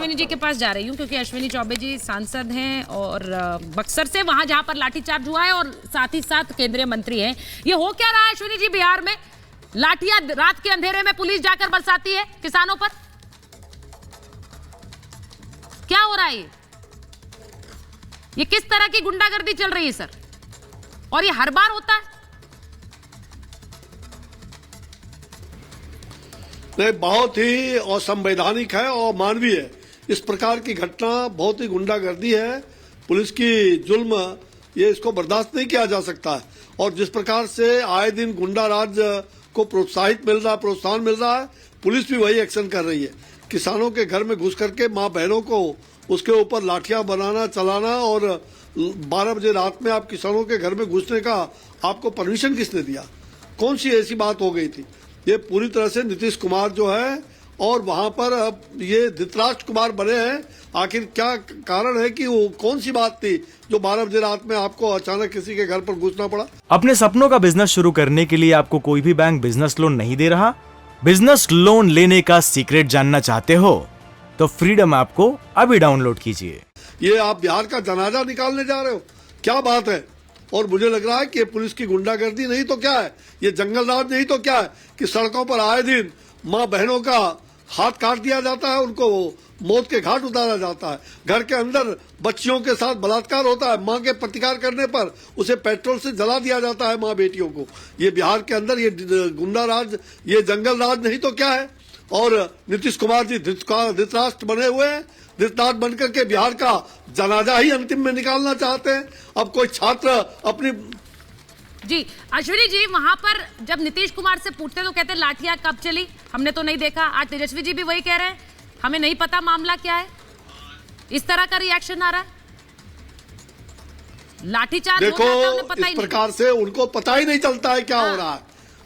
अश्विनी जी के पास जा रही हूँ क्योंकि अश्विनी चौबे जी सांसद हैं और बक्सर से, वहां जहां पर लाठीचार्ज हुआ है, और साथ ही साथ केंद्रीय मंत्री हैं। ये हो क्या रहा है अश्विनी जी बिहार में? लाठियां रात के अंधेरे में पुलिस जाकर बरसाती है किसानों पर, क्या हो रहा है? ये किस तरह की गुंडागर्दी चल रही है सर? और ये हर बार होता है? नहीं, बहुत ही असंवैधानिक है और मानवीय है। इस प्रकार की घटना बहुत ही गुंडागर्दी है, पुलिस की जुल्म, ये इसको बर्दाश्त नहीं किया जा सकता है। और जिस प्रकार से आए दिन गुंडा राज को प्रोत्साहन मिल रहा है, पुलिस भी वही एक्शन कर रही है। किसानों के घर में घुस करके माँ बहनों को उसके ऊपर लाठियां बनाना, चलाना, और 12 बजे रात में आप किसानों के घर में घुसने का आपको परमिशन किसने दिया? कौन सी ऐसी बात हो गई थी? ये पूरी तरह से नीतीश कुमार जो है, और वहां पर अब ये धृतराष्ट्र कुमार बने हैं। आखिर क्या कारण है कि वो कौन सी बात थी जो 12 बजे रात में आपको अचानक किसी के घर पर घुसना पड़ा? अपने सपनों का बिजनेस शुरू करने के लिए आपको कोई भी बैंक बिजनेस लोन नहीं दे रहा? बिजनेस लोन लेने का सीक्रेट जानना चाहते हो तो फ्रीडम ऐप को अभी डाउनलोड कीजिए। ये आप बिहार का जनाजा निकालने जा रहे हो, क्या बात है? और मुझे लग रहा है कि ये पुलिस की गुंडागर्दी नहीं तो क्या है, ये जंगल राज नहीं तो क्या है कि सड़कों पर आए दिन माँ बहनों का हाथ काट दिया जाता है, उनको मौत के घाट उतारा जाता है, घर के अंदर बच्चियों के साथ बलात्कार होता है, माँ के प्रतिकार करने पर उसे पेट्रोल से जला दिया जाता है माँ बेटियों को। ये बिहार के अंदर ये गुंडा राज, ये जंगल राज नहीं तो क्या है? और नीतीश कुमार जी धृतराष्ट्र बने हुए हैं, धृतराष्ट्र बनकर के बिहार का जनाजा ही अंतिम में निकालना चाहते हैं। अब कोई छात्र अपनी जी अश्विनी जी, वहां पर जब नीतीश कुमार से पूछते तो कहते लाठियां कब चली, हमने तो नहीं देखा। आज तेजस्वी जी भी वही कह रहे हैं, हमें नहीं पता मामला क्या है। इस तरह का रिएक्शन आ रहा है। लाठीचार्ज देखो, हो जाता है, पता ही इस प्रकार से उनको पता ही नहीं चलता है क्या हो रहा है।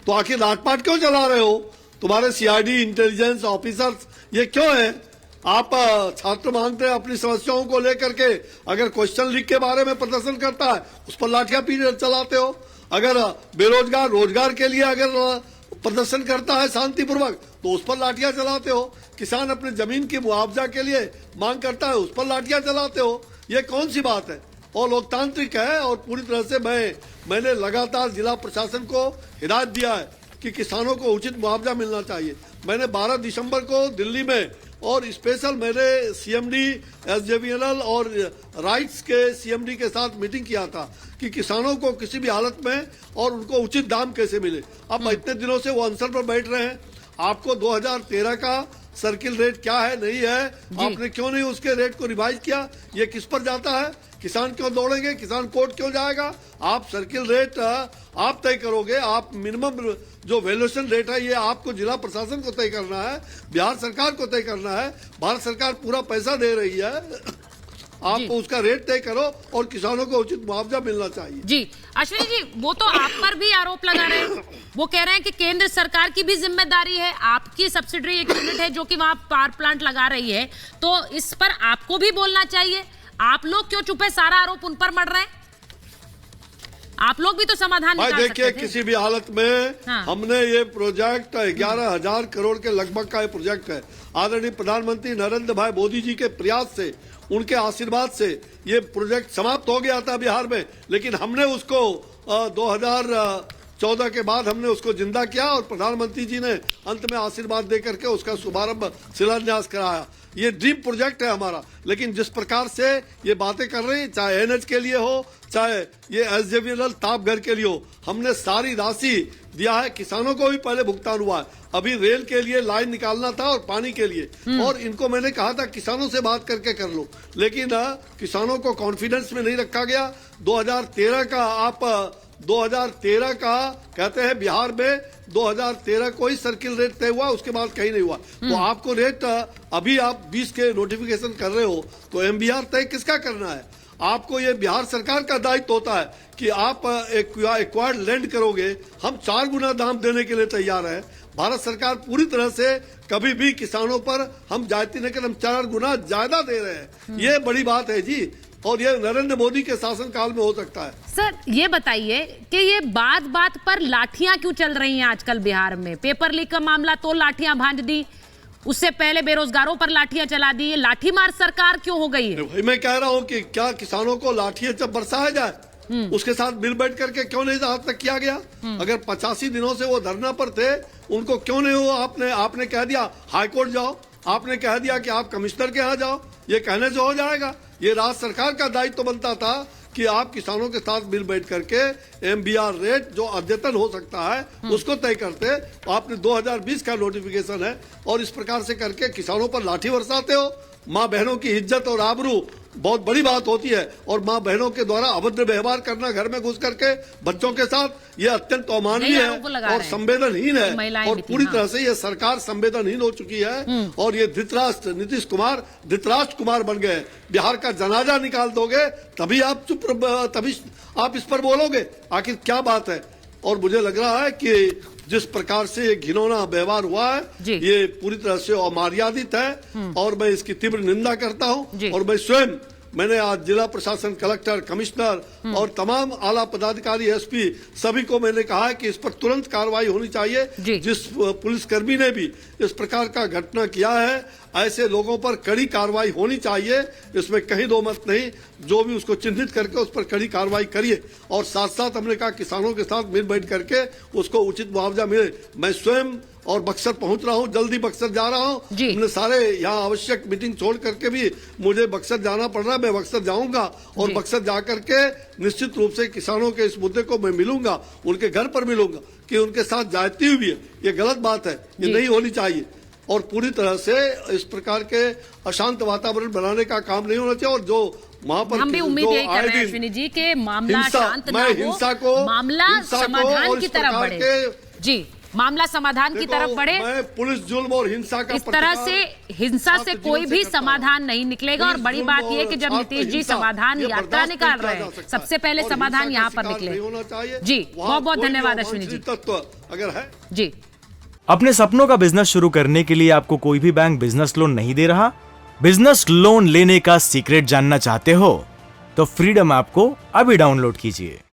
तो आखिर लाठपाट क्यों चला रहे हो? तुम्हारे सीआईडी इंटेलिजेंस ऑफिसर्स ये क्यों है? आप छात्र मांगते हैं अपनी समस्याओं को लेकर के, अगर क्वेश्चन लीक के बारे में प्रदर्शन करता है उस पर लाठियां चलाते हो। अगर बेरोजगार रोजगार के लिए अगर प्रदर्शन करता है शांतिपूर्वक तो उस पर लाठियां चलाते हो। किसान अपने जमीन की मुआवजा के लिए मांग करता है, उस पर लाठियां चलाते हो। ये कौन सी बात है? और लोकतांत्रिक है। और पूरी तरह से मैंने लगातार जिला प्रशासन को हिदायत दिया है कि किसानों को उचित मुआवजा मिलना चाहिए। मैंने 12 दिसंबर को दिल्ली में और स्पेशल मैंने सीएमडी, एसजेवीएनएल और राइट्स के सीएमडी के साथ मीटिंग किया था कि किसानों को किसी भी हालत में और उनको उचित दाम कैसे मिले। अब इतने दिनों से वो अनशन पर बैठ रहे हैं। आपको 2013 का सर्किल रेट क्या है, नहीं है, आपने क्यों नहीं उसके रेट को रिवाइज किया? ये किस पर जाता है? किसान क्यों दौड़ेंगे? किसान कोर्ट क्यों जाएगा? आप सर्किल रेट आप तय करोगे। आप मिनिमम जो वैल्यूएशन रेट है ये आपको जिला प्रशासन को तय करना है, बिहार सरकार को तय करना है। भारत सरकार पूरा पैसा दे रही है, आप उसका रेट तय करो और किसानों को उचित मुआवजा मिलना चाहिए। जी अश्विनी जी, वो तो आप पर भी आरोप लगा रहे हैं। वो कह रहे हैं कि केंद्र सरकार की भी जिम्मेदारी है, आपकी सब्सिडरी एक यूनिट है जो कि वहां पावर प्लांट लगा रही है, तो इस पर आपको भी बोलना चाहिए। आप लोग क्यों चुप है? सारा आरोप उन पर मर रहे हैं। आप लोग भी तो समाधान निकाल सकते थे। देखिए, किसी भी हालत में हमने ये प्रोजेक्ट 11,000 करोड़ के लगभग का ये प्रोजेक्ट है। आदरणीय प्रधानमंत्री नरेंद्र भाई मोदी जी के प्रयास से, उनके आशीर्वाद से ये प्रोजेक्ट समाप्त हो गया था बिहार में, लेकिन हमने उसको 2014 के बाद हमने उसको जिंदा किया और प्रधानमंत्री जी ने अंत में आशीर्वाद देकर के उसका शुभारंभ, शिलान्यास कराया। ये ड्रीम प्रोजेक्ट है हमारा। लेकिन जिस प्रकार से ये बातें कर रही, चाहे एनएच के लिए हो, चाहे ये एसजेवीएनएल तापघर के लिए हो, हमने सारी राशि दिया है। किसानों को भी पहले भुगतान हुआ है। अभी रेल के लिए लाइन निकालना था और पानी के लिए, और इनको मैंने कहा था किसानों से बात करके कर लो, लेकिन किसानों को कॉन्फिडेंस में नहीं रखा गया। 2013 का कहते हैं बिहार में 2013 को ही सर्किल रेट तय हुआ, उसके बाद कहीं नहीं हुआ। तो आपको रेट अभी आप 20 के नोटिफिकेशन कर रहे हो, तो एमबीआर तय किसका करना है? आपको ये बिहार सरकार का दायित्व होता है कि आप एक्वायर्ड लैंड करोगे। हम 4 गुना दाम देने के लिए तैयार है। भारत सरकार पूरी तरह से कभी भी किसानों पर हम जायती नहीं कर, हम 4 गुना ज्यादा दे रहे हैं। ये बड़ी बात है जी, और ये नरेंद्र मोदी के शासनकाल में हो सकता है। सर ये बताइए कि ये बात बात पर लाठियां क्यों चल रही हैं आजकल बिहार में? पेपर लीक का मामला तो लाठियां भांज दी, उससे पहले बेरोजगारों पर लाठियां चला दी, ये लाठी मार सरकार क्यों हो गई है? भाई मैं कह रहा हूं कि क्या किसानों को लाठियां जब बरसाया जाए उसके साथ मिल बैठ करके क्यों नहीं आज तक किया गया? अगर 85 दिनों से वो धरना पर थे, उनको क्यों नहीं हुआ? आपने कह दिया हाईकोर्ट जाओ, आपने कह दिया कि आप कमिश्नर के यहाँ जाओ, ये कहने से हो जाएगा? ये राज्य सरकार का दायित्व बनता था कि आप किसानों के साथ मिल बैठ करके MBR रेट जो अद्यतन हो सकता है उसको तय करते। आपने 2020 का नोटिफिकेशन है और इस प्रकार से करके किसानों पर लाठी बरसाते हो। माँ बहनों की इज्जत और आबरू बहुत बड़ी बात होती है और माँ बहनों के द्वारा अभद्र व्यवहार करना घर में घुस करके बच्चों के साथ, ये अत्यंत अमानवीय है और संवेदनहीन है और पूरी तरह से ये सरकार संवेदनहीन हो चुकी है। और ये धृतराष्ट्र नीतीश कुमार धृतराष्ट्र कुमार बन गए। बिहार का जनाजा निकाल दोगे तभी आप तभी आप इस पर बोलोगे? आखिर क्या बात है? और मुझे लग रहा है कि जिस प्रकार से ये घिनौना व्यवहार हुआ है ये पूरी तरह से अमर्यादित है और मैं इसकी तीव्र निंदा करता हूं। और मैं स्वयं मैंने आज जिला प्रशासन, कलेक्टर, कमिश्नर और तमाम आला पदाधिकारी, SP सभी को मैंने कहा है कि इस पर तुरंत कार्रवाई होनी चाहिए। जिस पुलिसकर्मी ने भी इस प्रकार का घटना किया है, ऐसे लोगों पर कड़ी कार्रवाई होनी चाहिए, इसमें कहीं दो मत नहीं। जो भी उसको चिन्हित करके उस पर कड़ी कार्रवाई करिए और साथ साथ हमने कहा किसानों के साथ मिल बैठ करके उसको उचित मुआवजा मिले। मैं स्वयं और बक्सर पहुंच रहा हूं, जल्दी बक्सर जा रहा हूं। हमने सारे यहाँ आवश्यक मीटिंग छोड़ करके भी मुझे बक्सर जाना पड़ रहा है। मैं बक्सर जाऊंगा और बक्सर जाकर के निश्चित रूप से किसानों के इस मुद्दे को मैं मिलूंगा, उनके घर पर मिलूंगा कि उनके साथ जाती हुई है। ये गलत बात है, ये नहीं होनी चाहिए और पूरी तरह से इस प्रकार के अशांत वातावरण बनाने का काम नहीं होना चाहिए। और जो वहां पर हम भी उम्मीद यही कर रहे हैं अश्विनी जी के मामला शांत ना हो, मामला समाधान की तरफ बढ़े। जी, मामला समाधान की तरफ बढ़े। पुलिस जुल्म और हिंसा का इस तरह से हिंसा से कोई भी समाधान नहीं निकलेगा। और बड़ी बात यह कि जब नीतीश जी समाधान यात्रा निकाल रहे हैं, सबसे पहले समाधान यहाँ पर निकले। जी, बहुत बहुत धन्यवाद अश्विनी जी। अगर है जी, अपने सपनों का बिजनेस शुरू करने के लिए आपको कोई भी बैंक बिजनेस लोन नहीं दे रहा? बिजनेस लोन लेने का सीक्रेट जानना चाहते हो तो फ्रीडम ऐप को अभी डाउनलोड कीजिए।